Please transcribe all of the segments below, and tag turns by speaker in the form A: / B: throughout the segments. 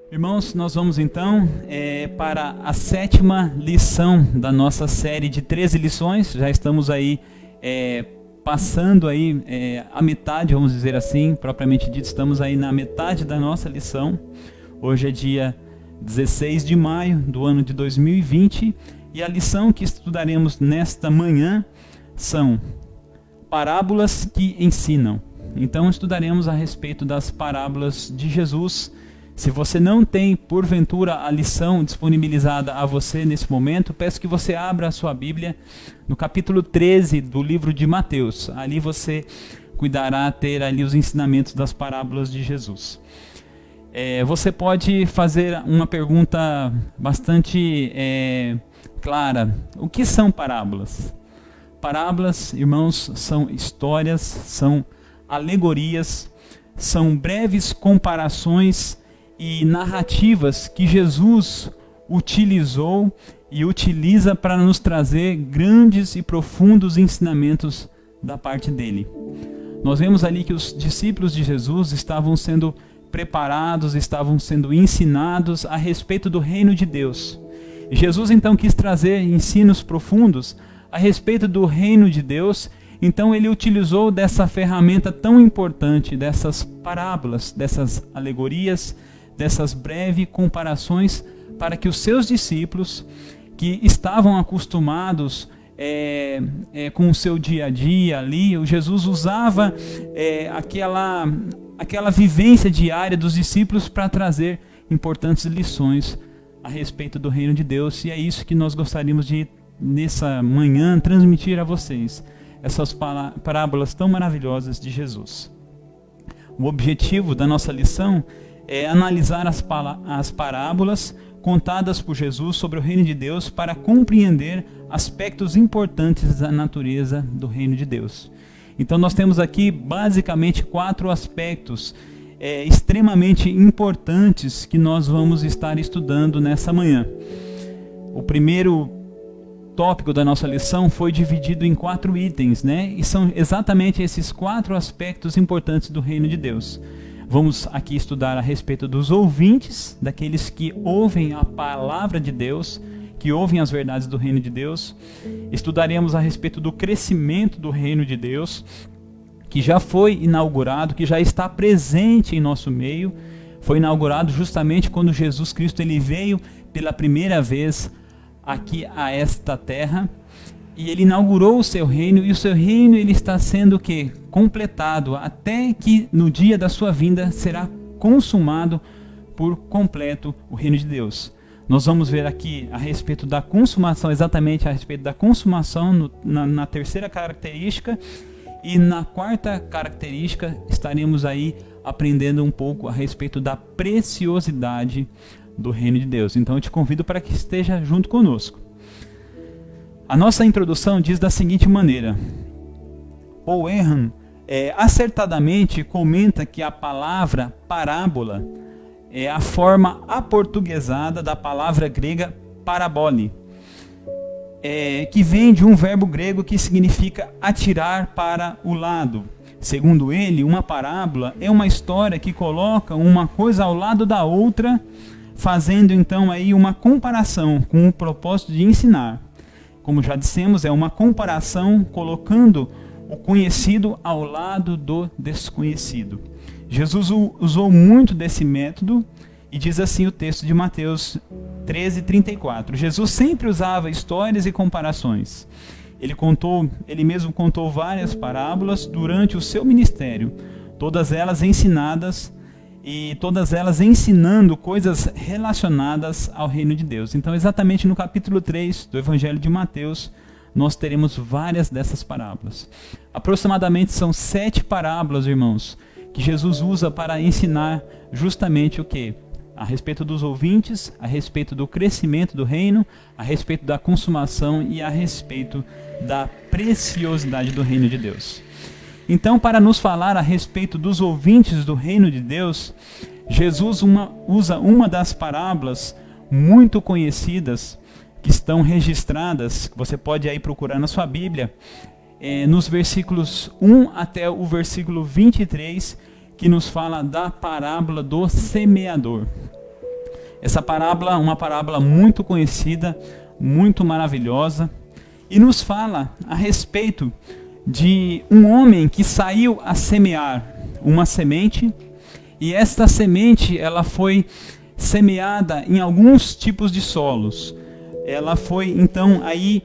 A: Irmãos, nós vamos então para a 7ª lição da nossa série de 13 lições. Já estamos aí passando aí a metade, vamos dizer assim, propriamente dito, estamos aí na metade da nossa lição. Hoje é dia 16 de maio do ano de 2020 e a lição que estudaremos nesta manhã são parábolas que ensinam. Então estudaremos a respeito das parábolas de Jesus. Se você não tem, porventura, a lição disponibilizada a você nesse momento, peço que você abra a sua Bíblia no capítulo 13 do livro de Mateus. Ali você cuidará ter ali os ensinamentos das parábolas de Jesus. Você pode fazer uma pergunta bastante clara. O que são parábolas? Parábolas, irmãos, são histórias, são alegorias, são breves comparações e narrativas que Jesus utilizou e utiliza para nos trazer grandes e profundos ensinamentos da parte dele. Nós vemos ali que os discípulos de Jesus estavam sendo preparados, estavam sendo ensinados a respeito do reino de Deus. E Jesus então quis trazer ensinos profundos a respeito do reino de Deus. Então ele utilizou dessa ferramenta tão importante, dessas parábolas, dessas alegorias, dessas breves comparações, para que os seus discípulos, que estavam acostumados com o seu dia a dia ali, o Jesus usava aquela vivência diária dos discípulos para trazer importantes lições a respeito do reino de Deus. E é isso que nós gostaríamos de, nessa manhã, transmitir a vocês, essas parábolas tão maravilhosas de Jesus. O objetivo da nossa lição é analisar as parábolas contadas por Jesus sobre o reino de Deus para compreender aspectos importantes da natureza do reino de Deus. Então nós temos aqui basicamente 4 aspectos extremamente importantes que nós vamos estar estudando nessa manhã. O primeiro tópico da nossa lição foi dividido em 4 itens, né? E são exatamente esses 4 aspectos importantes do reino de Deus. Vamos aqui estudar a respeito dos ouvintes, daqueles que ouvem a palavra de Deus, que ouvem as verdades do reino de Deus. Estudaremos a respeito do crescimento do reino de Deus, que já foi inaugurado, que já está presente em nosso meio. Foi inaugurado justamente quando Jesus Cristo ele veio pela primeira vez aqui a esta terra, e ele inaugurou o seu reino, e o seu reino ele está sendo completado, até que no dia da sua vinda será consumado por completo o reino de Deus. Nós vamos ver aqui a respeito da consumação, exatamente a respeito da consumação na terceira característica, e na 4ª característica estaremos aí aprendendo um pouco a respeito da preciosidade do reino de Deus. Então eu te convido para que esteja junto conosco. A nossa introdução diz da seguinte maneira: Paul Ehrman acertadamente comenta que a palavra parábola é a forma aportuguesada da palavra grega parabole, que vem de um verbo grego que significa atirar para o lado. Segundo ele, uma parábola é uma história que coloca uma coisa ao lado da outra, fazendo então aí uma comparação com o propósito de ensinar. Como já dissemos, é uma comparação colocando o conhecido ao lado do desconhecido. Jesus usou muito desse método e diz assim o texto de Mateus 13:34. Jesus sempre usava histórias e comparações. Ele mesmo contou várias parábolas durante o seu ministério, todas elas ensinadas e todas elas ensinando coisas relacionadas ao reino de Deus. Então, exatamente no capítulo 3 do Evangelho de Mateus, nós teremos várias dessas parábolas. Aproximadamente são 7 parábolas, irmãos, que Jesus usa para ensinar justamente o quê? A respeito dos ouvintes, a respeito do crescimento do reino, a respeito da consumação e a respeito da preciosidade do reino de Deus. Então, para nos falar a respeito dos ouvintes do reino de Deus, Jesus usa uma das parábolas muito conhecidas, que estão registradas, que você pode aí procurar na sua Bíblia, nos versículos 1 até o versículo 23, que nos fala da parábola do semeador. Essa parábola, uma parábola muito conhecida, muito maravilhosa, e nos fala a respeito de um homem que saiu a semear uma semente, e esta semente ela foi semeada em alguns tipos de solos. Ela foi então aí,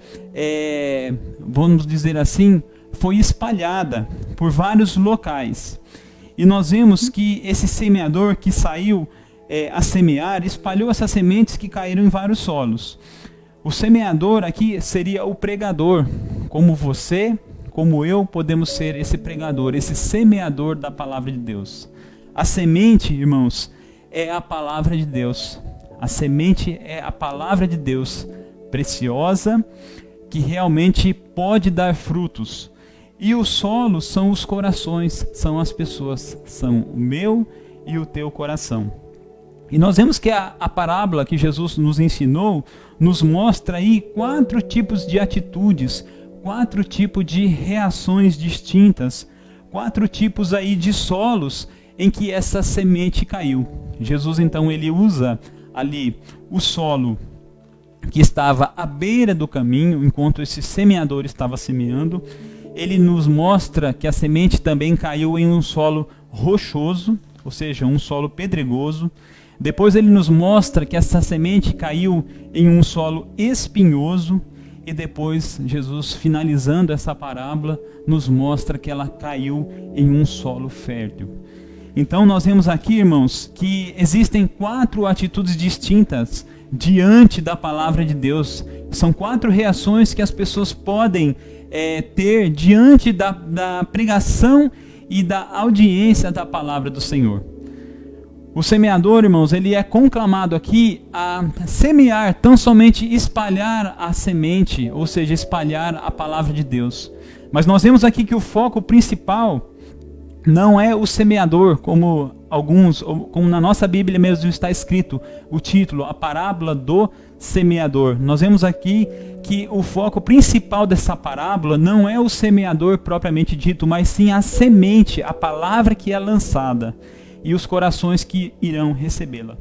A: vamos dizer assim, foi espalhada por vários locais. E nós vemos que esse semeador que saiu a semear, espalhou essas sementes que caíram em vários solos. O semeador aqui seria o pregador, como você, como eu, podemos ser esse pregador, esse semeador da palavra de Deus. A semente, irmãos, é a palavra de Deus. A semente é a palavra de Deus, preciosa, que realmente pode dar frutos. E o solo são os corações, são as pessoas, são o meu e o teu coração. E nós vemos que a parábola que Jesus nos ensinou, nos mostra aí 4 tipos de atitudes, 4 tipos de reações distintas, 4 tipos aí de solos em que essa semente caiu. Jesus então ele usa ali o solo que estava à beira do caminho, enquanto esse semeador estava semeando. Ele nos mostra que a semente também caiu em um solo rochoso, ou seja, um solo pedregoso. Depois ele nos mostra que essa semente caiu em um solo espinhoso. E depois Jesus, finalizando essa parábola, nos mostra que ela caiu em um solo fértil. Então nós vemos aqui, irmãos, que existem 4 atitudes distintas diante da palavra de Deus. São 4 reações que as pessoas podem ter diante da pregação e da audiência da palavra do Senhor. O semeador, irmãos, ele é conclamado aqui a semear, tão somente espalhar a semente, ou seja, espalhar a palavra de Deus. Mas nós vemos aqui que o foco principal não é o semeador, como na nossa Bíblia mesmo está escrito o título, a parábola do semeador. Nós vemos aqui que o foco principal dessa parábola não é o semeador propriamente dito, mas sim a semente, a palavra que é lançada e os corações que irão recebê-la.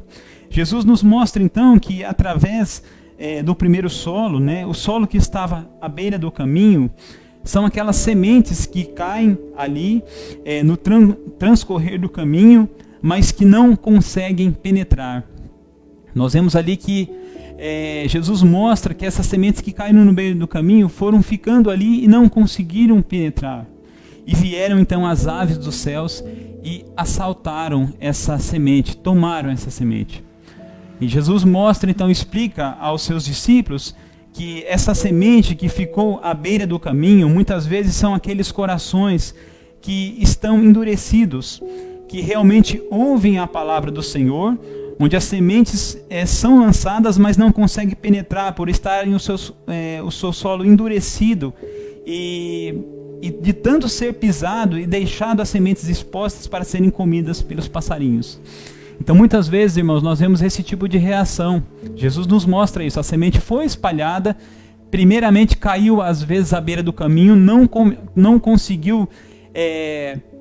A: Jesus nos mostra então que através do primeiro solo, o solo que estava à beira do caminho, são aquelas sementes que caem ali no transcorrer do caminho, mas que não conseguem penetrar. Nós vemos ali que Jesus mostra que essas sementes que caíram no meio do caminho foram ficando ali e não conseguiram penetrar. E vieram então as aves dos céus e assaltaram essa semente, tomaram essa semente. E Jesus mostra, então explica aos seus discípulos que essa semente que ficou à beira do caminho, muitas vezes são aqueles corações que estão endurecidos, que realmente ouvem a palavra do Senhor, onde as sementes são lançadas, mas não conseguem penetrar por estarem o seu solo endurecido e de tanto ser pisado e deixado as sementes expostas para serem comidas pelos passarinhos. Então muitas vezes, irmãos, nós vemos esse tipo de reação. Jesus nos mostra isso. A semente foi espalhada, primeiramente caiu às vezes à beira do caminho, não conseguiu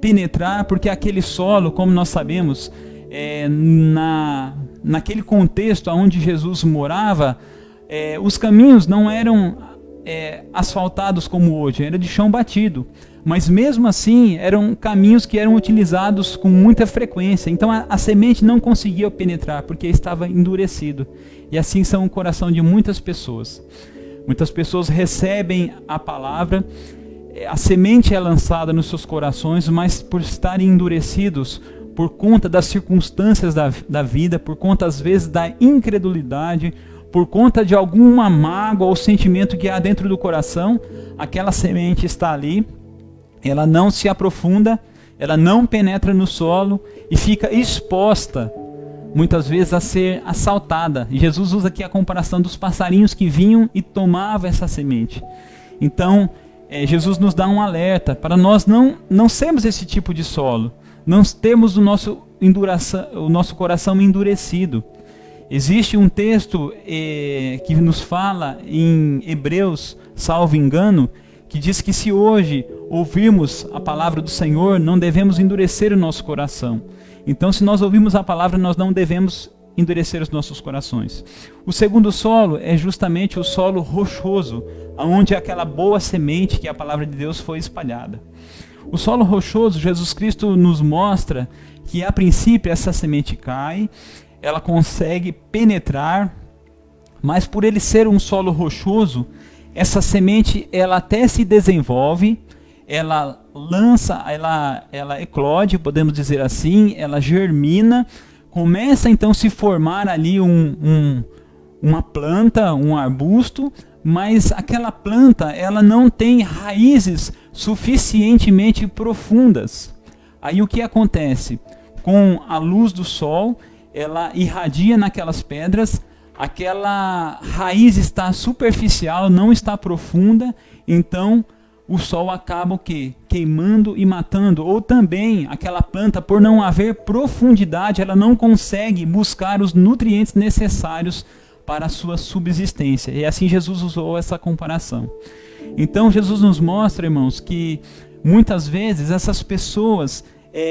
A: penetrar, porque aquele solo, como nós sabemos, naquele contexto onde Jesus morava, os caminhos não eram asfaltados como hoje, era de chão batido, mas mesmo assim eram caminhos que eram utilizados com muita frequência. Então a semente não conseguia penetrar porque estava endurecido. E assim são o coração de muitas pessoas. Muitas pessoas recebem a palavra, a semente é lançada nos seus corações, mas por estarem endurecidos por conta das circunstâncias da vida, por conta às vezes da incredulidade, por conta de alguma mágoa ou sentimento que há dentro do coração, aquela semente está ali, ela não se aprofunda, ela não penetra no solo e fica exposta, muitas vezes, a ser assaltada. E Jesus usa aqui a comparação dos passarinhos que vinham e tomavam essa semente. Então, Jesus nos dá um alerta para nós não sermos esse tipo de solo, não termos o nosso coração endurecido. Existe um texto que nos fala em Hebreus, salvo engano, que diz que se hoje ouvirmos a palavra do Senhor, não devemos endurecer o nosso coração. Então, se nós ouvirmos a palavra, nós não devemos endurecer os nossos corações. O segundo solo é justamente o solo rochoso, onde aquela boa semente que é a palavra de Deus foi espalhada. O solo rochoso, Jesus Cristo nos mostra que a princípio essa semente cai, ela consegue penetrar, mas por ele ser um solo rochoso, essa semente ela até se desenvolve, ela lança, ela eclode, podemos dizer assim, ela germina, começa então a se formar ali uma planta, um arbusto, mas aquela planta ela não tem raízes suficientemente profundas. Aí o que acontece? Com a luz do sol, ela irradia naquelas pedras, aquela raiz está superficial, não está profunda, então o sol acaba o quê? Queimando e matando. Ou também aquela planta, por não haver profundidade, ela não consegue buscar os nutrientes necessários para a sua subsistência. E assim Jesus usou essa comparação. Então Jesus nos mostra, irmãos, que muitas vezes essas pessoas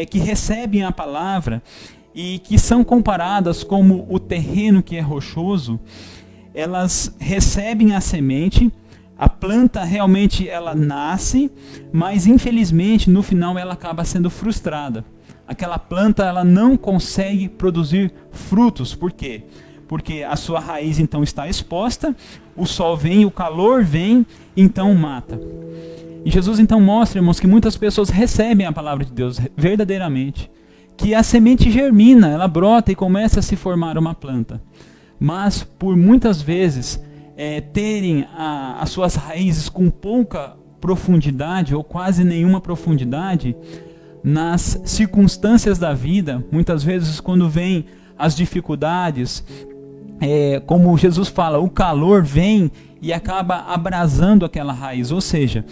A: que recebem a palavra e que são comparadas como o terreno que é rochoso, elas recebem a semente, a planta realmente ela nasce, mas infelizmente no final ela acaba sendo frustrada. Aquela planta ela não consegue produzir frutos. Por quê? Porque a sua raiz então está exposta, o sol vem, o calor vem, então mata. E Jesus então mostra, irmãos, que muitas pessoas recebem a palavra de Deus verdadeiramente, que a semente germina, ela brota e começa a se formar uma planta. Mas por muitas vezes terem as suas raízes com pouca profundidade ou quase nenhuma profundidade, nas circunstâncias da vida, muitas vezes quando vem as dificuldades, como Jesus fala, o calor vem e acaba abrasando aquela raiz. Ou seja,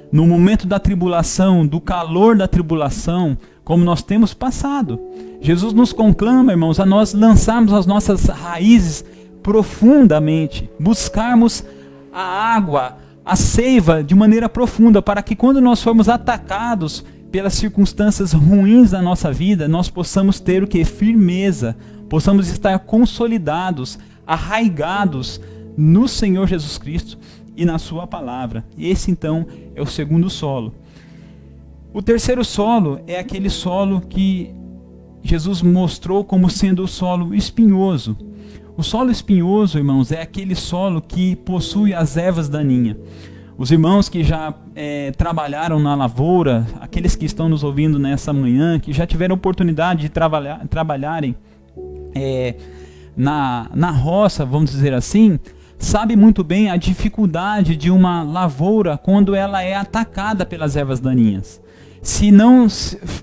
A: no momento da tribulação, do calor da tribulação, como nós temos passado, Jesus nos conclama, irmãos, a nós lançarmos as nossas raízes profundamente, buscarmos a água, a seiva de maneira profunda, para que quando nós formos atacados pelas circunstâncias ruins da nossa vida, nós possamos ter o que? Firmeza, possamos estar consolidados, arraigados no Senhor Jesus Cristo e na sua palavra. Esse então é o segundo solo. O terceiro solo é aquele solo que Jesus mostrou como sendo o solo espinhoso. O solo espinhoso, irmãos, é aquele solo que possui as ervas daninhas. Os irmãos que já trabalharam na lavoura, aqueles que estão nos ouvindo nessa manhã, que já tiveram oportunidade de trabalharem na roça, vamos dizer assim, sabe muito bem a dificuldade de uma lavoura quando ela é atacada pelas ervas daninhas. Se não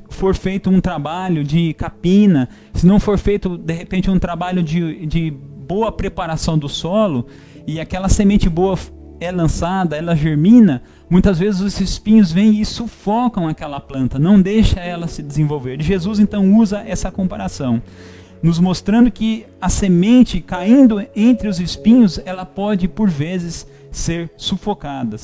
A: for feito um trabalho de capina, se não for feito de repente um trabalho de boa preparação do solo, e aquela semente boa é lançada, ela germina, muitas vezes os espinhos vêm e sufocam aquela planta, não deixa ela se desenvolver. E Jesus então usa essa comparação, nos mostrando que a semente caindo entre os espinhos, ela pode por vezes ser sufocada.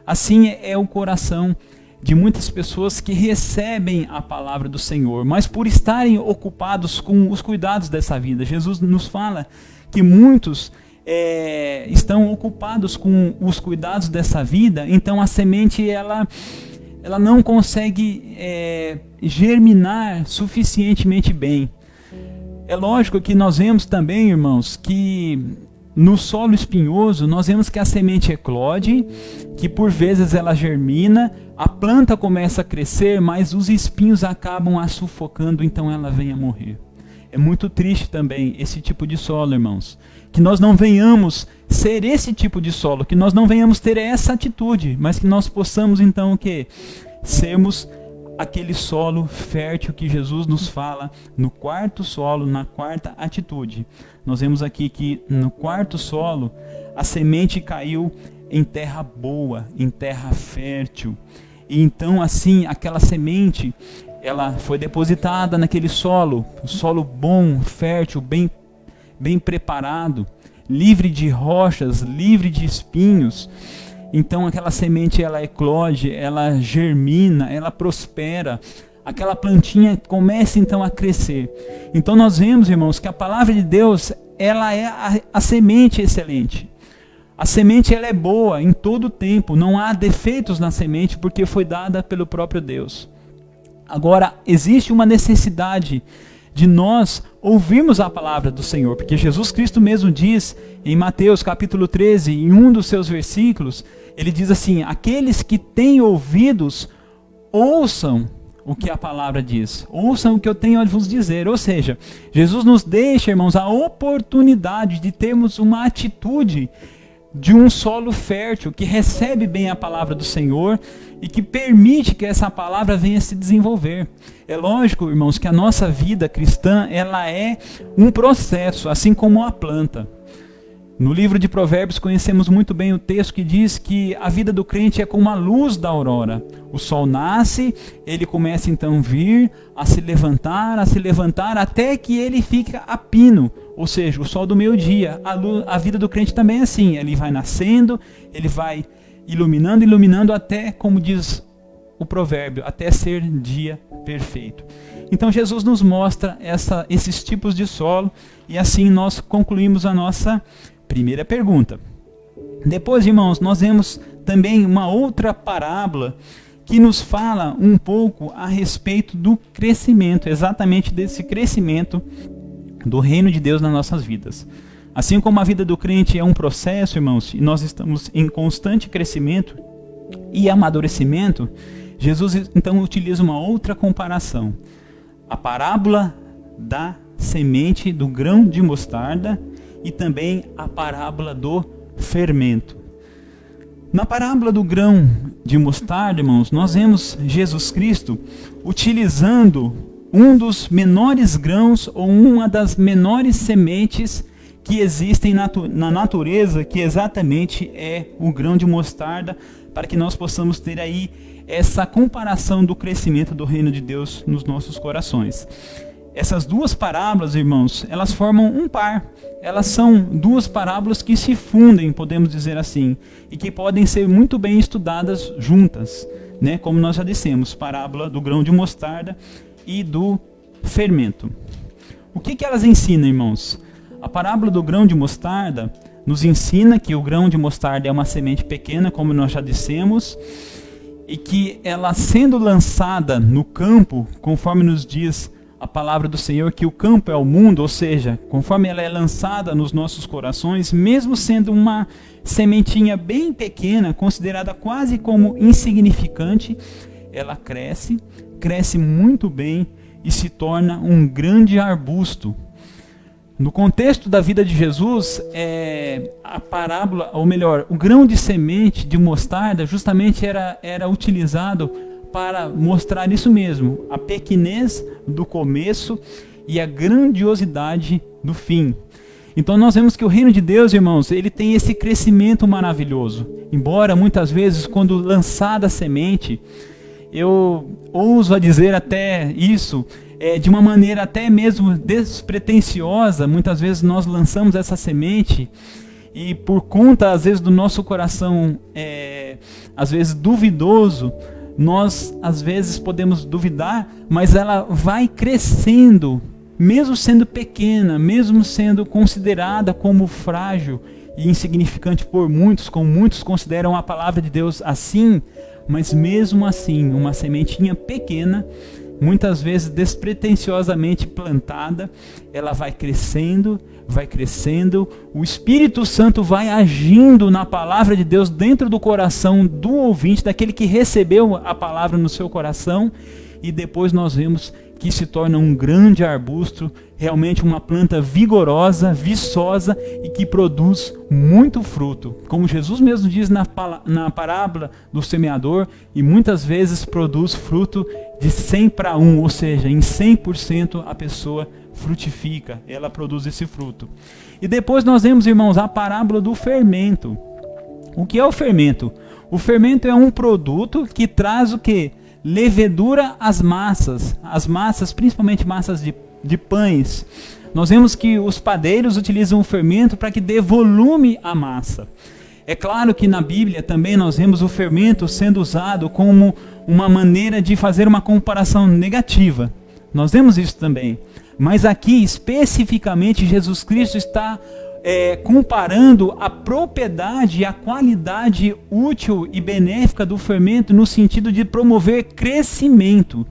A: Assim é o coração de muitas pessoas que recebem a palavra do Senhor, mas por estarem ocupados com os cuidados dessa vida. Jesus nos fala que muitos estão ocupados com os cuidados dessa vida, então a semente ela não consegue germinar suficientemente bem. É lógico que nós vemos também, irmãos, que no solo espinhoso nós vemos que a semente eclode, que por vezes ela germina, a planta começa a crescer, mas os espinhos acabam a sufocando, então ela vem a morrer. É muito triste também esse tipo de solo, irmãos. Que nós não venhamos ser esse tipo de solo, que nós não venhamos ter essa atitude, mas que nós possamos então o quê? Sermos aquele solo fértil que Jesus nos fala no quarto solo, na quarta atitude. Nós vemos aqui que no quarto solo a semente caiu em terra boa, em terra fértil. E então assim aquela semente ela foi depositada naquele solo, um solo bom, fértil, bem preparado, livre de rochas, livre de espinhos. Então aquela semente ela eclode, ela germina, ela prospera, aquela plantinha comece então a crescer. Então nós vemos, irmãos, que a palavra de Deus, ela é a semente excelente. A semente ela é boa em todo o tempo, não há defeitos na semente porque foi dada pelo próprio Deus. Agora, existe uma necessidade de nós ouvirmos a palavra do Senhor, porque Jesus Cristo mesmo diz em Mateus capítulo 13, em um dos seus versículos, ele diz assim: aqueles que têm ouvidos, ouçam o que a palavra diz, ouçam o que eu tenho a vos dizer. Ou seja, Jesus nos deixa, irmãos, a oportunidade de termos uma atitude de um solo fértil, que recebe bem a palavra do Senhor e que permite que essa palavra venha se desenvolver. É lógico, irmãos, que a nossa vida cristã, ela é um processo, assim como a planta. No livro de Provérbios conhecemos muito bem o texto que diz que a vida do crente é como a luz da aurora. O sol nasce, ele começa então a vir, a se levantar, até que ele fica a pino, ou seja, o sol do meio-dia. A vida do crente também é assim, ele vai nascendo, ele vai iluminando, até, como diz o provérbio, até ser dia perfeito. Então Jesus nos mostra esses tipos de solo, e assim nós concluímos a nossa primeira pergunta. Depois, irmãos, nós vemos também uma outra parábola que nos fala um pouco a respeito do crescimento, exatamente desse crescimento do reino de Deus nas nossas vidas. Assim como a vida do crente é um processo, irmãos, e nós estamos em constante crescimento e amadurecimento, Jesus então utiliza uma outra comparação. A parábola da semente do grão de mostarda e também a parábola do fermento. Na parábola do grão de mostarda, irmãos, nós vemos Jesus Cristo utilizando um dos menores grãos ou uma das menores sementes que existem na natureza, que exatamente é o grão de mostarda, para que nós possamos ter aí essa comparação do crescimento do reino de Deus nos nossos corações. Essas duas parábolas, irmãos, elas formam um par. Elas são duas parábolas que se fundem, podemos dizer assim, e que podem ser muito bem estudadas juntas, né? Como nós já dissemos, parábola do grão de mostarda e do fermento. O que elas ensinam, irmãos? A parábola do grão de mostarda nos ensina que o grão de mostarda é uma semente pequena, como nós já dissemos, e que ela sendo lançada no campo, conforme nos diz a palavra do Senhor, que o campo é o mundo, ou seja, conforme ela é lançada nos nossos corações, mesmo sendo uma sementinha bem pequena, considerada quase como insignificante, ela cresce muito bem e se torna um grande arbusto. No contexto da vida de Jesus, a parábola, ou melhor, o grão de semente de mostarda justamente era utilizado para mostrar isso mesmo, a pequenez do começo e a grandiosidade do fim. Então nós vemos que o reino de Deus, irmãos, ele tem esse crescimento maravilhoso. Embora muitas vezes, quando lançada a semente, eu ouso a dizer até isso, de uma maneira até mesmo despretensiosa, muitas vezes nós lançamos essa semente e por conta, às vezes, do nosso coração, às vezes duvidoso, nós às vezes podemos duvidar, mas ela vai crescendo, mesmo sendo pequena, mesmo sendo considerada como frágil e insignificante por muitos, como muitos consideram a palavra de Deus assim, mas mesmo assim, uma sementinha pequena, muitas vezes despretensiosamente plantada, ela vai crescendo, o Espírito Santo vai agindo na palavra de Deus dentro do coração do ouvinte, daquele que recebeu a palavra no seu coração, e depois nós vemos que se torna um grande arbusto, realmente uma planta vigorosa, viçosa e que produz muito fruto. Como Jesus mesmo diz na parábola do semeador, e muitas vezes produz fruto de 100 para 1, ou seja, em 100% a pessoa frutifica, ela produz esse fruto. E depois nós vemos, irmãos, a parábola do fermento. O que é o fermento? O fermento é um produto que traz o quê? Levedura às massas, principalmente massas de pães. Nós vemos que os padeiros utilizam o fermento para que dê volume à massa. É claro que na Bíblia também nós vemos o fermento sendo usado como uma maneira de fazer uma comparação negativa. Nós vemos isso também. Mas aqui, especificamente, Jesus Cristo está comparando a propriedade e a qualidade útil e benéfica do fermento no sentido de promover crescimento.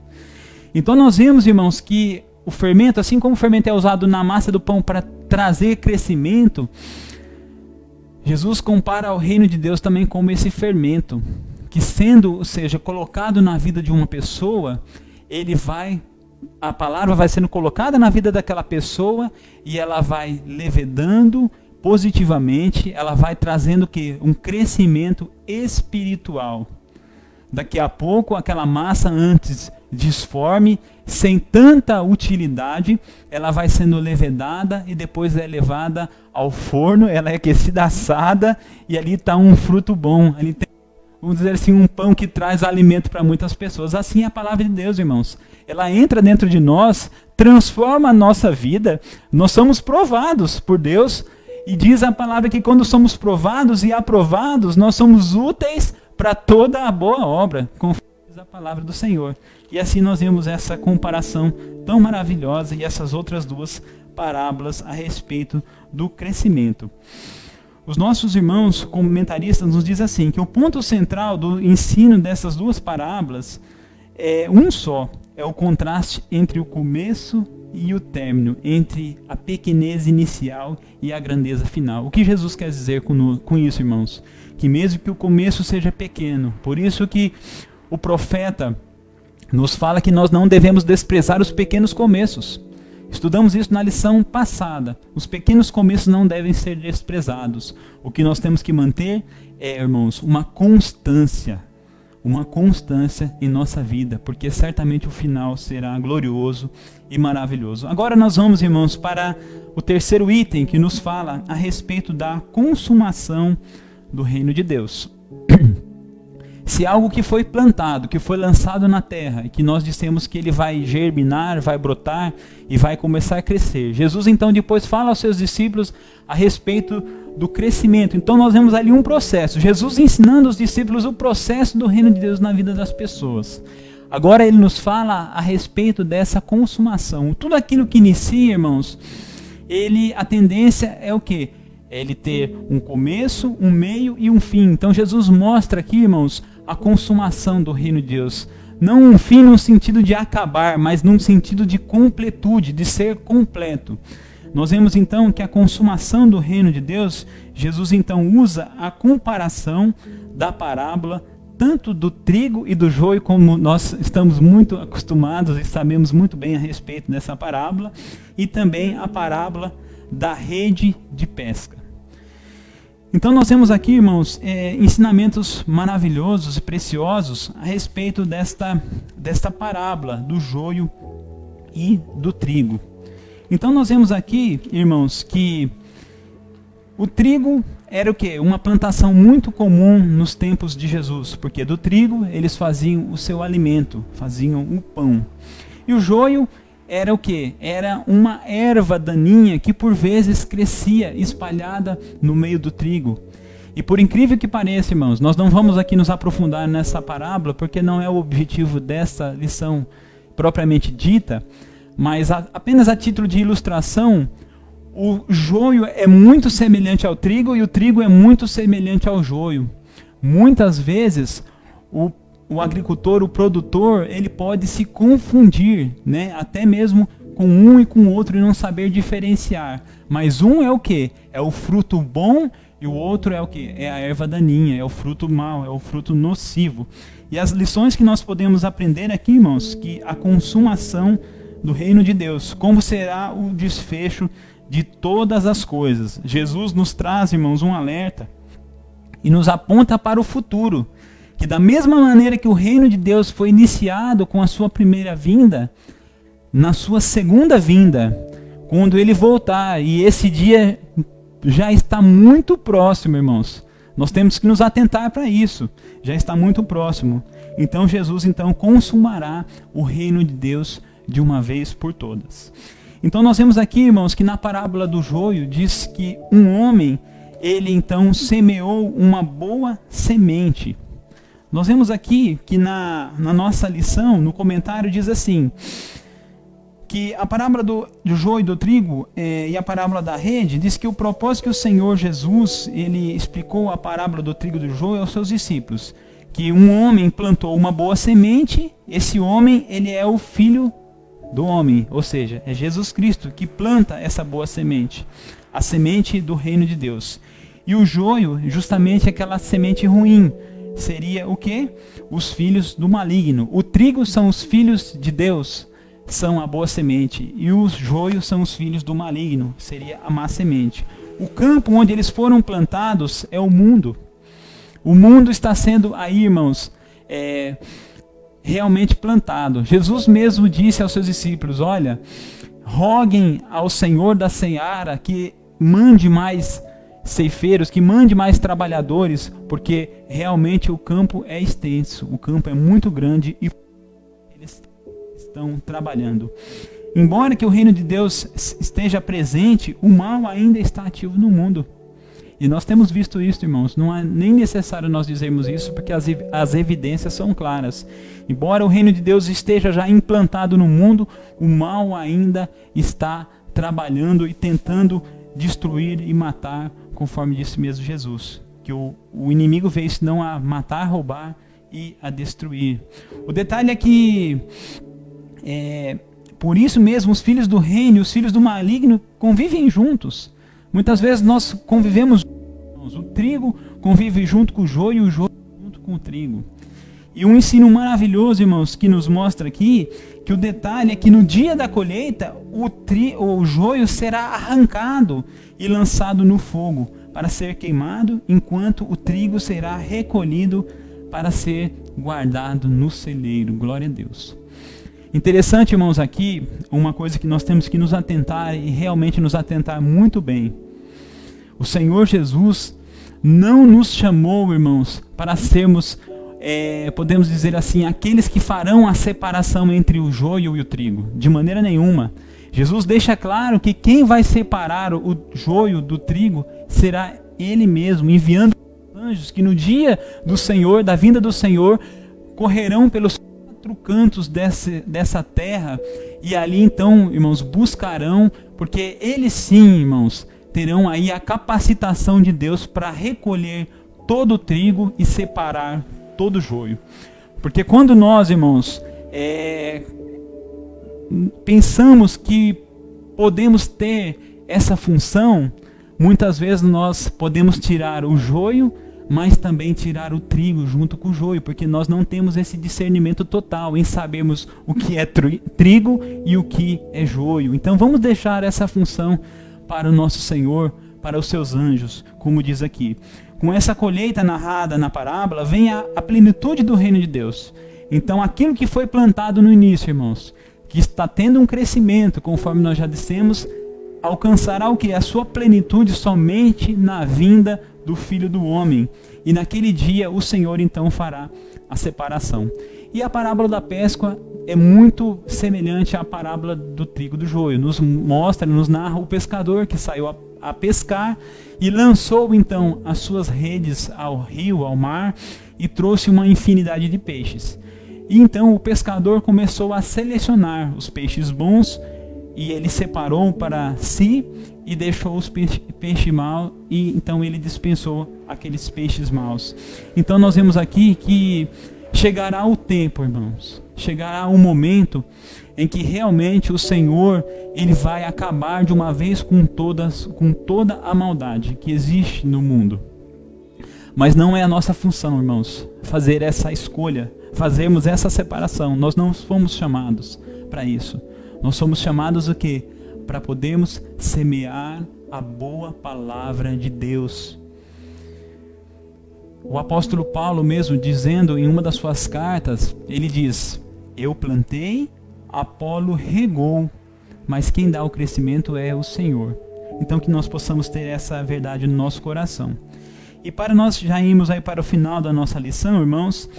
A: Então nós vemos, irmãos, que o fermento, assim como o fermento é usado na massa do pão para trazer crescimento, Jesus compara ao reino de Deus também como esse fermento, que sendo, ou seja, colocado na vida de uma pessoa, a palavra vai sendo colocada na vida daquela pessoa e ela vai levedando positivamente, ela vai trazendo o quê? Um crescimento espiritual. Daqui a pouco, aquela massa antes disforme, sem tanta utilidade, ela vai sendo levedada e depois é levada ao forno, ela é aquecida, assada, e ali está um fruto bom. Ali tem, vamos dizer assim, um pão que traz alimento para muitas pessoas. Assim é a palavra de Deus, irmãos. Ela entra dentro de nós, transforma a nossa vida, nós somos provados por Deus, e diz a palavra que quando somos provados e aprovados, nós somos úteis para toda a boa obra, conforme diz a palavra do Senhor. E assim nós vemos essa comparação tão maravilhosa e essas outras duas parábolas a respeito do crescimento. Os nossos irmãos comentaristas nos dizem assim, que o ponto central do ensino dessas duas parábolas é um só, é o contraste entre o começo e o término, entre a pequenez inicial e a grandeza final. O que Jesus quer dizer com isso, irmãos? Que mesmo que o começo seja pequeno, por isso que o profeta nos fala que nós não devemos desprezar os pequenos começos. Estudamos isso na lição passada. Os pequenos começos não devem ser desprezados. O que nós temos que manter é, irmãos, uma constância em nossa vida, porque certamente o final será glorioso e maravilhoso. Agora nós vamos, irmãos, para o terceiro item que nos fala a respeito da consumação do reino de Deus. Se algo que foi plantado, que foi lançado na terra, e que nós dissemos que ele vai germinar, vai brotar e vai começar a crescer. Jesus então depois fala aos seus discípulos a respeito do crescimento. Então nós vemos ali um processo. Jesus ensinando aos discípulos o processo do reino de Deus na vida das pessoas. Agora ele nos fala a respeito dessa consumação. Tudo aquilo que inicia, irmãos, a tendência é o quê? É ele ter um começo, um meio e um fim. Então Jesus mostra aqui, irmãos, a consumação do reino de Deus. Não um fim no sentido de acabar, mas num sentido de completude, de ser completo. Nós vemos então que a consumação do reino de Deus, Jesus então usa a comparação da parábola, tanto do trigo e do joio, como nós estamos muito acostumados e sabemos muito bem a respeito dessa parábola, e também a parábola da rede de pesca. Então nós temos aqui, irmãos, ensinamentos maravilhosos e preciosos a respeito desta parábola do joio e do trigo. Então nós vemos aqui, irmãos, que o trigo era o quê? Uma plantação muito comum nos tempos de Jesus, porque do trigo eles faziam o seu alimento, faziam o pão. E o joio era o quê? Era uma erva daninha que por vezes crescia espalhada no meio do trigo. E por incrível que pareça, irmãos, nós não vamos aqui nos aprofundar nessa parábola, porque não é o objetivo dessa lição propriamente dita, mas apenas a título de ilustração, o joio é muito semelhante ao trigo e o trigo é muito semelhante ao joio. Muitas vezes o agricultor, o produtor, ele pode se confundir, né? Até mesmo com um e com o outro e não saber diferenciar. Mas um é o quê? É o fruto bom e o outro é o quê? É a erva daninha, é o fruto mau, é o fruto nocivo. E as lições que nós podemos aprender aqui, irmãos, que a consumação do reino de Deus, como será o desfecho de todas as coisas. Jesus nos traz, irmãos, um alerta e nos aponta para o futuro. Que da mesma maneira que o reino de Deus foi iniciado com a sua primeira vinda, na sua segunda vinda, quando ele voltar, e esse dia já está muito próximo, irmãos. Nós temos que nos atentar para isso. Já está muito próximo. Então Jesus consumará o reino de Deus de uma vez por todas. Então nós vemos aqui, irmãos, que na parábola do joio diz que um homem, ele então semeou uma boa semente. Nós vemos aqui que na nossa lição, no comentário, diz assim, que a parábola do joio e do trigo e a parábola da rede diz que o propósito que o Senhor Jesus, ele explicou a parábola do trigo e do joio aos seus discípulos, que um homem plantou uma boa semente, esse homem, ele é o filho do homem, ou seja, é Jesus Cristo que planta essa boa semente, a semente do reino de Deus. E o joio, justamente aquela semente ruim, seria o quê? Os filhos do maligno. O trigo são os filhos de Deus, são a boa semente, e os joios são os filhos do maligno, seria a má semente. O campo onde eles foram plantados é o mundo. O mundo está sendo aí, irmãos, realmente plantado. Jesus mesmo disse aos seus discípulos, olha, roguem ao Senhor da seara que mande mais ceifeiros, que mande mais trabalhadores, porque realmente o campo é extenso, o campo é muito grande e eles estão trabalhando. Embora que o reino de Deus esteja presente, o mal ainda está ativo no mundo. E nós temos visto isso, irmãos. Não é nem necessário nós dizermos isso, porque as evidências são claras. Embora o reino de Deus esteja já implantado no mundo, o mal ainda está trabalhando e tentando destruir e matar, conforme disse mesmo Jesus. Que o inimigo veio senão a matar, roubar e a destruir. O detalhe é que, por isso mesmo, os filhos do reino e os filhos do maligno convivem juntos. Muitas vezes nós convivemos, o trigo convive junto com o joio e o joio junto com o trigo. E um ensino maravilhoso, irmãos, que nos mostra aqui, que o detalhe é que no dia da colheita, o joio será arrancado e lançado no fogo para ser queimado, enquanto o trigo será recolhido para ser guardado no celeiro. Glória a Deus. Interessante, irmãos, aqui, uma coisa que nós temos que nos atentar e realmente nos atentar muito bem. O Senhor Jesus não nos chamou, irmãos, para sermos, podemos dizer assim, aqueles que farão a separação entre o joio e o trigo. De maneira nenhuma. Jesus deixa claro que quem vai separar o joio do trigo será Ele mesmo, enviando os anjos que no dia do Senhor, da vinda do Senhor, correrão pelos cantos dessa terra e ali então, irmãos, buscarão, porque eles sim, irmãos, terão aí a capacitação de Deus para recolher todo o trigo e separar todo o joio. Porque quando nós, irmãos, pensamos que podemos ter essa função, muitas vezes nós podemos tirar o joio, mas também tirar o trigo junto com o joio, porque nós não temos esse discernimento total em sabermos o que é trigo e o que é joio. Então vamos deixar essa função para o nosso Senhor, para os seus anjos, como diz aqui. Com essa colheita narrada na parábola, vem a plenitude do reino de Deus. Então aquilo que foi plantado no início, irmãos, que está tendo um crescimento, conforme nós já dissemos, alcançará o que? A sua plenitude somente na vinda do Filho do Homem. E naquele dia o Senhor então fará a separação. E a parábola da Páscoa é muito semelhante à parábola do trigo e do joio. Nos mostra, nos narra o pescador que saiu a pescar e lançou então as suas redes ao rio, ao mar, e trouxe uma infinidade de peixes. E então o pescador começou a selecionar os peixes bons, e ele separou para si e deixou os peixes maus, e então ele dispensou aqueles peixes maus. Então nós vemos aqui que chegará o tempo, irmãos, chegará o momento em que realmente o Senhor, ele vai acabar de uma vez com toda a maldade que existe no mundo. Mas não é a nossa função, irmãos, fazer essa escolha, fazermos essa separação. Nós não fomos chamados para isso. Nós somos chamados o quê? Para podermos semear a boa palavra de Deus. O apóstolo Paulo mesmo, dizendo em uma das suas cartas, ele diz: eu plantei, Apolo regou, mas quem dá o crescimento é o Senhor. Então que nós possamos ter essa verdade no nosso coração. E para nós já irmos aí para o final da nossa lição, irmãos,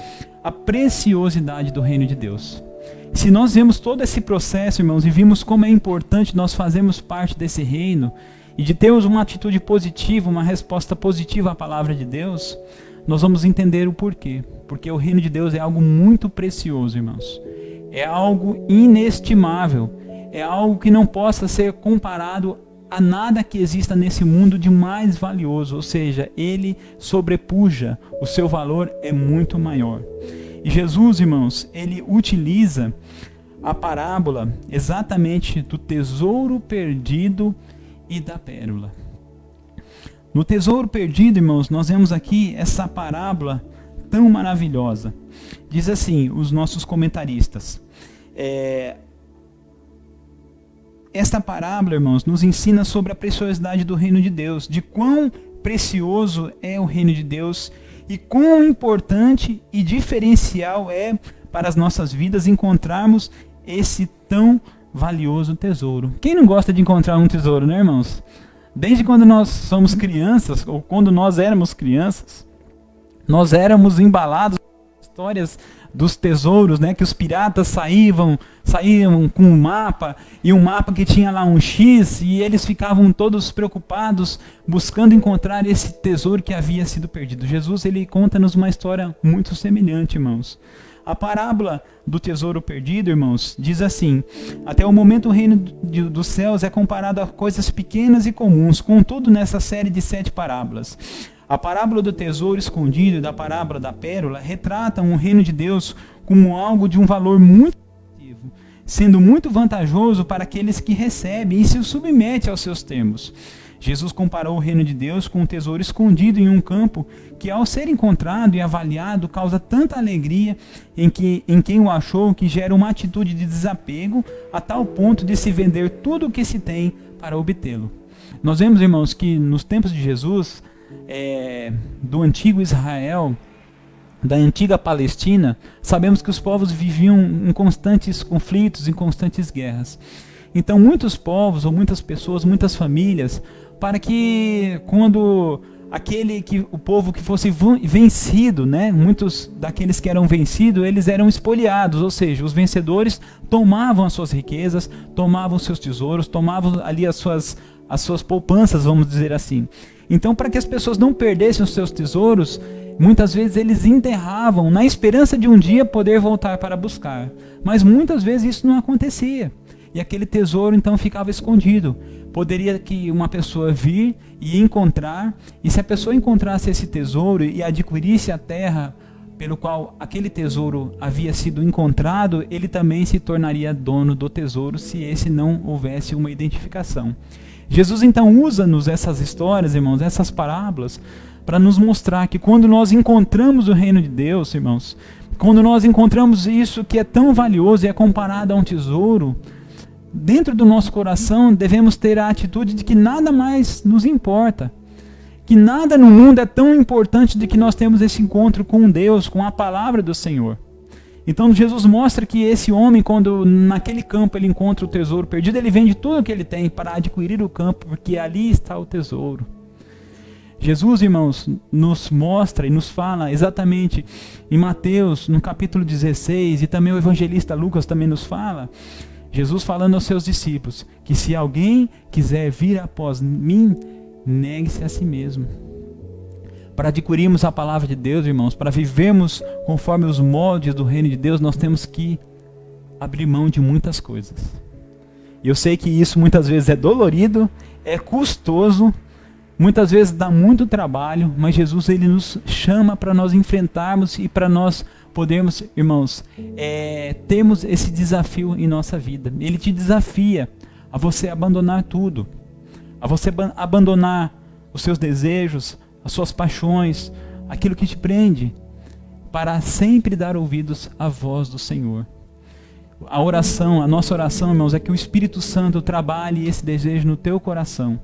A: a preciosidade do reino de Deus. Se nós vemos todo esse processo, irmãos, e vimos como é importante nós fazermos parte desse reino, e de termos uma atitude positiva, uma resposta positiva à palavra de Deus, nós vamos entender o porquê. Porque o reino de Deus é algo muito precioso, irmãos. É algo inestimável. É algo que não possa ser comparado a nada que exista nesse mundo de mais valioso. Ou seja, ele sobrepuja. O seu valor é muito maior. E Jesus, irmãos, ele utiliza a parábola exatamente do tesouro perdido e da pérola. No tesouro perdido, irmãos, nós vemos aqui essa parábola tão maravilhosa. Diz assim, os nossos comentaristas. Esta parábola, irmãos, nos ensina sobre a preciosidade do reino de Deus, de quão precioso é o reino de Deus e quão importante e diferencial é para as nossas vidas encontrarmos esse tão valioso tesouro. Quem não gosta de encontrar um tesouro, né, irmãos? Desde quando nós somos crianças, ou quando nós éramos crianças, nós éramos embalados em histórias dos tesouros, né, que os piratas saíam com um mapa, e um mapa que tinha lá um X, e eles ficavam todos preocupados, buscando encontrar esse tesouro que havia sido perdido. Jesus, ele conta-nos uma história muito semelhante, irmãos. A parábola do tesouro perdido, irmãos, diz assim: até o momento o reino dos céus é comparado a coisas pequenas e comuns, contudo nessa série de 7 parábolas. A parábola do tesouro escondido e da parábola da pérola retratam o reino de Deus como algo de um valor muito positivo, sendo muito vantajoso para aqueles que recebem e se submetem aos seus termos. Jesus comparou o reino de Deus com um tesouro escondido em um campo que, ao ser encontrado e avaliado, causa tanta alegria em quem o achou, que gera uma atitude de desapego a tal ponto de se vender tudo o que se tem para obtê-lo. Nós vemos, irmãos, que nos tempos de Jesus, do antigo Israel, da antiga Palestina, sabemos que os povos viviam em constantes conflitos, em constantes guerras. Então muitos povos, ou muitas pessoas, muitas famílias, para que quando o povo que fosse vencido, né, muitos daqueles que eram vencidos, eles eram espoliados, ou seja, os vencedores tomavam as suas riquezas, tomavam seus tesouros, tomavam ali as suas poupanças, vamos dizer assim. Então, para que as pessoas não perdessem os seus tesouros, muitas vezes eles enterravam na esperança de um dia poder voltar para buscar. Mas muitas vezes isso não acontecia. E aquele tesouro então ficava escondido. Poderia que uma pessoa vir e encontrar, e se a pessoa encontrasse esse tesouro e adquirisse a terra pelo qual aquele tesouro havia sido encontrado, ele também se tornaria dono do tesouro se esse não houvesse uma identificação. Jesus então usa-nos essas histórias, irmãos, essas parábolas, para nos mostrar que quando nós encontramos o reino de Deus, irmãos, quando nós encontramos isso que é tão valioso e é comparado a um tesouro, dentro do nosso coração devemos ter a atitude de que nada mais nos importa, que nada no mundo é tão importante de que nós temos esse encontro com Deus, com a palavra do Senhor. Então Jesus mostra que esse homem, quando naquele campo ele encontra o tesouro perdido, ele vende tudo o que ele tem para adquirir o campo, porque ali está o tesouro. Jesus, irmãos, nos mostra e nos fala exatamente em Mateus, no capítulo 16, e também o evangelista Lucas também nos fala, Jesus falando aos seus discípulos, que se alguém quiser vir após mim, negue-se a si mesmo. Para adquirirmos a palavra de Deus, irmãos, para vivermos conforme os moldes do reino de Deus, nós temos que abrir mão de muitas coisas. E eu sei que isso muitas vezes é dolorido, é custoso, muitas vezes dá muito trabalho, mas Jesus ele nos chama para nós enfrentarmos e para nós podermos, irmãos, termos esse desafio em nossa vida. Ele te desafia a você abandonar tudo, a você abandonar os seus desejos, as suas paixões, aquilo que te prende, para sempre dar ouvidos à voz do Senhor. A oração, a nossa oração, irmãos, é que o Espírito Santo trabalhe esse desejo no teu coração,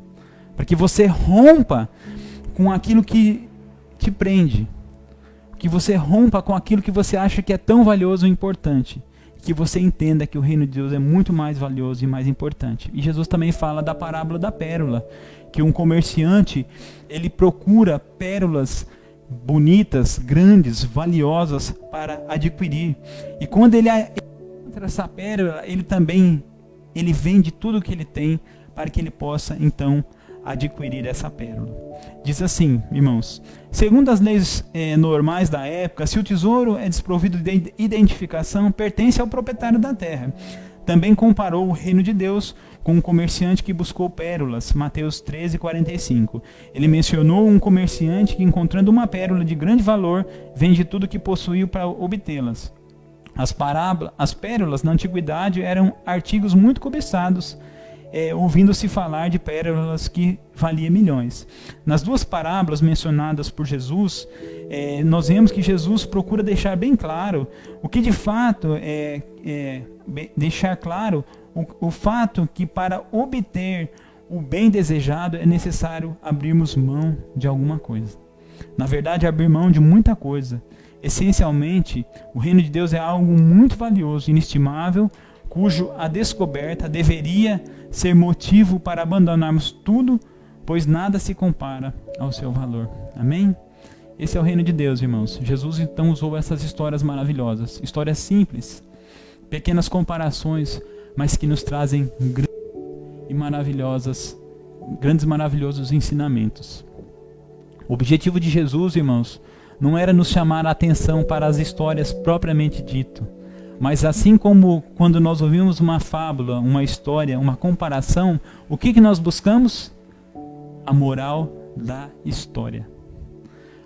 A: para que você rompa com aquilo que te prende, que você rompa com aquilo que você acha que é tão valioso e importante, que você entenda que o reino de Deus é muito mais valioso e mais importante. E Jesus também fala da parábola da pérola, que um comerciante, ele procura pérolas bonitas, grandes, valiosas para adquirir. E quando ele encontra essa pérola, ele vende tudo o que ele tem para que ele possa então adquirir essa pérola. Diz assim, irmãos: segundo as leis normais da época, se o tesouro é desprovido de identificação, pertence ao proprietário da terra. Também comparou o reino de Deus com um comerciante que buscou pérolas, Mateus 13:45. Ele mencionou um comerciante que, encontrando uma pérola de grande valor, vende tudo que possuiu para obtê-las. As pérolas na antiguidade eram artigos muito cobiçados, ouvindo-se falar de pérolas que valiam milhões. Nas duas parábolas mencionadas por Jesus, nós vemos que Jesus procura deixar bem claro o que de fato deixar claro o fato que para obter o bem desejado é necessário abrirmos mão de alguma coisa. Na verdade, abrir mão de muita coisa. Essencialmente, o reino de Deus é algo muito valioso, inestimável, cujo a descoberta deveria ser motivo para abandonarmos tudo, pois nada se compara ao seu valor. Amém? Esse é o reino de Deus, irmãos. Jesus então usou essas histórias maravilhosas, histórias simples, pequenas comparações, mas que nos trazem grandes e maravilhosos ensinamentos. O objetivo de Jesus, irmãos, não era nos chamar a atenção para as histórias propriamente dito, mas assim como quando nós ouvimos uma fábula, uma história, uma comparação, o que nós buscamos? A moral da história.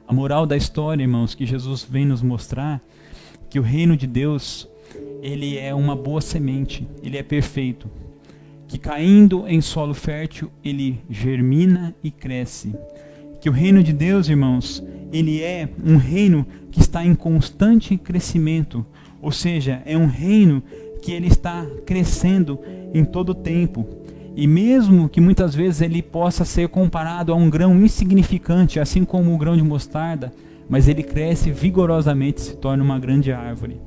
A: A moral da história, irmãos, que Jesus vem nos mostrar, que o reino de Deus, ele é uma boa semente, ele é perfeito, que caindo em solo fértil, ele germina e cresce. Que o reino de Deus, irmãos, ele é um reino que está em constante crescimento, ou seja, é um reino que ele está crescendo em todo o tempo. E mesmo que muitas vezes ele possa ser comparado a um grão insignificante, assim como o grão de mostarda, mas ele cresce vigorosamente e se torna uma grande árvore.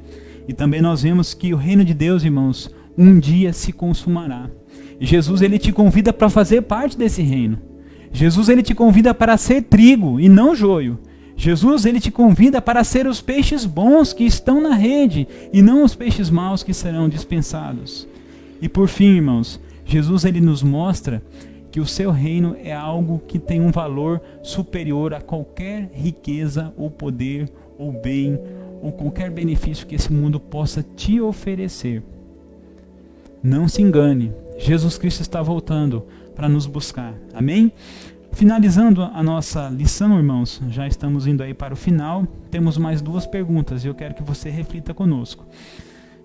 A: E também nós vemos que o reino de Deus, irmãos, um dia se consumará. E Jesus, ele te convida para fazer parte desse reino. Jesus, ele te convida para ser trigo e não joio. Jesus, ele te convida para ser os peixes bons que estão na rede e não os peixes maus que serão dispensados. E por fim, irmãos, Jesus, ele nos mostra que o seu reino é algo que tem um valor superior a qualquer riqueza ou poder ou bem ou qualquer benefício que esse mundo possa te oferecer. Não se engane, Jesus Cristo está voltando para nos buscar. Amém? Finalizando a nossa lição, irmãos, já estamos indo aí para o final. Temos mais duas perguntas e eu quero que você reflita conosco.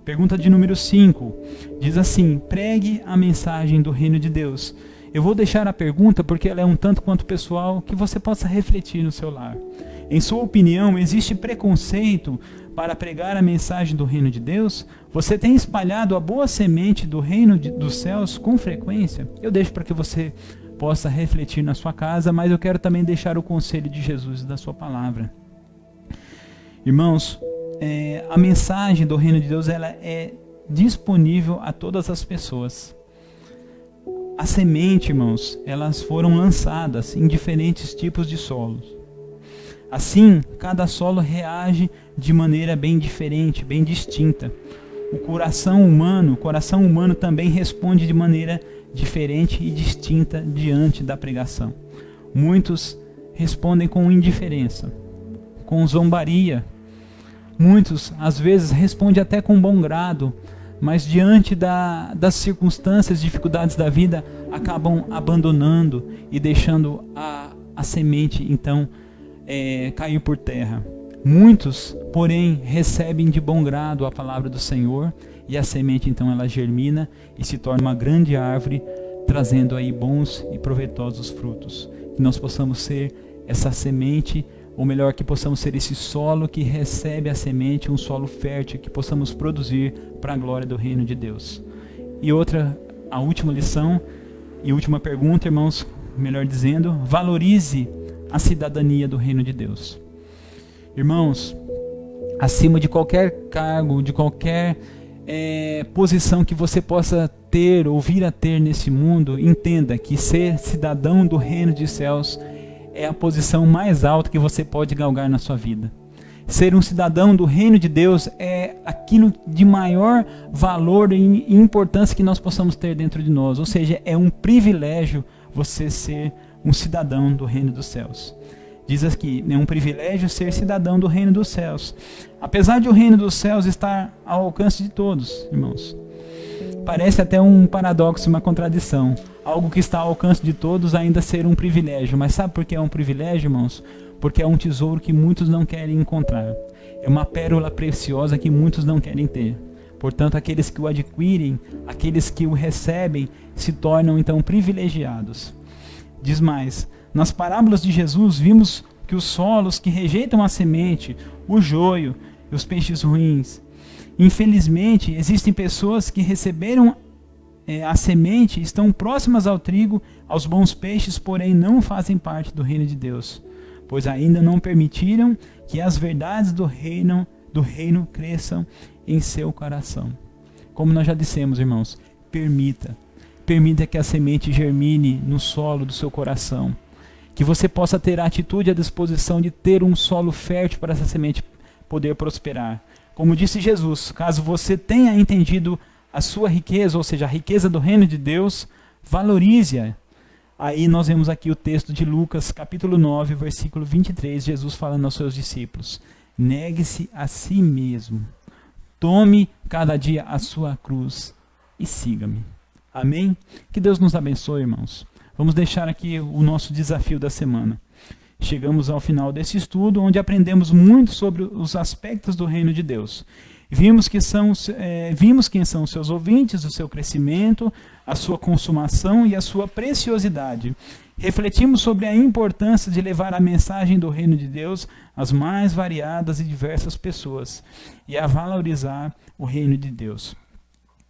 A: Pergunta de número 5, diz assim: pregue a mensagem do reino de Deus. Eu vou deixar a pergunta porque ela é um tanto quanto pessoal, que você possa refletir no seu lar. Em sua opinião, existe preconceito para pregar a mensagem do reino de Deus? Você tem espalhado a boa semente do reino dos céus com frequência? Eu deixo para que você possa refletir na sua casa, mas eu quero também deixar o conselho de Jesus e da sua palavra. Irmãos, a mensagem do reino de Deus, ela é disponível a todas as pessoas. A semente, irmãos, elas foram lançadas em diferentes tipos de solos. Assim, cada solo reage de maneira bem diferente, bem distinta. O coração humano também responde de maneira diferente e distinta diante da pregação. Muitos respondem com indiferença, com zombaria. Muitos, às vezes, respondem até com bom grado, mas diante das circunstâncias, dificuldades da vida, acabam abandonando e deixando a semente, então, cair por terra. Muitos, porém, recebem de bom grado a palavra do Senhor, e a semente, então, ela germina e se torna uma grande árvore, trazendo aí bons e proveitosos frutos. Que nós possamos ser essa semente, ou melhor, que possamos ser esse solo que recebe a semente, um solo fértil, que possamos produzir para a glória do reino de Deus. E a última lição e última pergunta, irmãos, melhor dizendo, valorize a cidadania do reino de Deus. Irmãos, acima de qualquer cargo, de qualquer posição que você possa ter ou vir a ter nesse mundo, entenda que ser cidadão do reino dos céus é a posição mais alta que você pode galgar na sua vida. Ser um cidadão do reino de Deus é aquilo de maior valor e importância que nós possamos ter dentro de nós. Ou seja, é um privilégio você ser um cidadão do reino dos céus. Diz aqui, é um privilégio ser cidadão do reino dos céus. Apesar de o reino dos céus estar ao alcance de todos, irmãos. Parece até um paradoxo, uma contradição. Algo que está ao alcance de todos ainda ser um privilégio. Mas sabe por que é um privilégio, irmãos? Porque é um tesouro que muitos não querem encontrar. É uma pérola preciosa que muitos não querem ter. Portanto, aqueles que o adquirem, aqueles que o recebem, se tornam então privilegiados. Diz mais, nas parábolas de Jesus vimos que os solos que rejeitam a semente, o joio e os peixes ruins. Infelizmente, existem pessoas que receberam a semente, estão próximas ao trigo, aos bons peixes, porém não fazem parte do reino de Deus, pois ainda não permitiram que as verdades do reino cresçam em seu coração. Como nós já dissemos, irmãos, permita que a semente germine no solo do seu coração, que você possa ter a atitude e a disposição de ter um solo fértil para essa semente poder prosperar. Como disse Jesus, caso você tenha entendido a sua riqueza, ou seja, a riqueza do reino de Deus, valorize-a. Aí nós vemos aqui o texto de Lucas, capítulo 9, versículo 23, Jesus falando aos seus discípulos: negue-se a si mesmo, tome cada dia a sua cruz e siga-me. Amém? Que Deus nos abençoe, irmãos. Vamos deixar aqui o nosso desafio da semana. Chegamos ao final desse estudo, onde aprendemos muito sobre os aspectos do reino de Deus. Vimos quem são os seus ouvintes, o seu crescimento, a sua consumação e a sua preciosidade. Refletimos sobre a importância de levar a mensagem do reino de Deus às mais variadas e diversas pessoas e a valorizar o reino de Deus,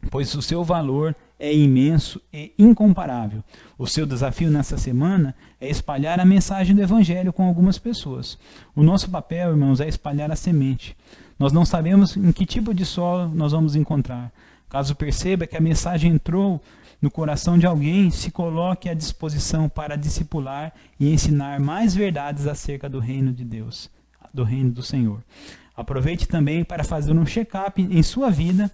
A: pois o seu valor é imenso e incomparável. O seu desafio nessa semana é espalhar a mensagem do Evangelho com algumas pessoas. O nosso papel, irmãos, é espalhar a semente. Nós não sabemos em que tipo de solo nós vamos encontrar. Caso perceba que a mensagem entrou no coração de alguém, se coloque à disposição para discipular e ensinar mais verdades acerca do reino de Deus, do reino do Senhor. Aproveite também para fazer um check-up em sua vida,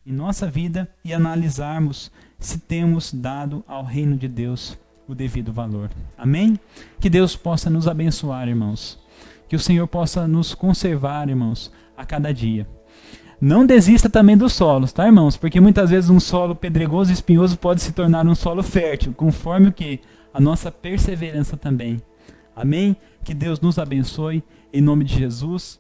A: em nossa vida, e analisarmos se temos dado ao reino de Deus o devido valor. Amém? Que Deus possa nos abençoar, irmãos. Que o Senhor possa nos conservar, irmãos, a cada dia. Não desista também dos solos, tá, irmãos? Porque muitas vezes um solo pedregoso e espinhoso pode se tornar um solo fértil, conforme o que? A nossa perseverança também. Amém? Que Deus nos abençoe, em nome de Jesus.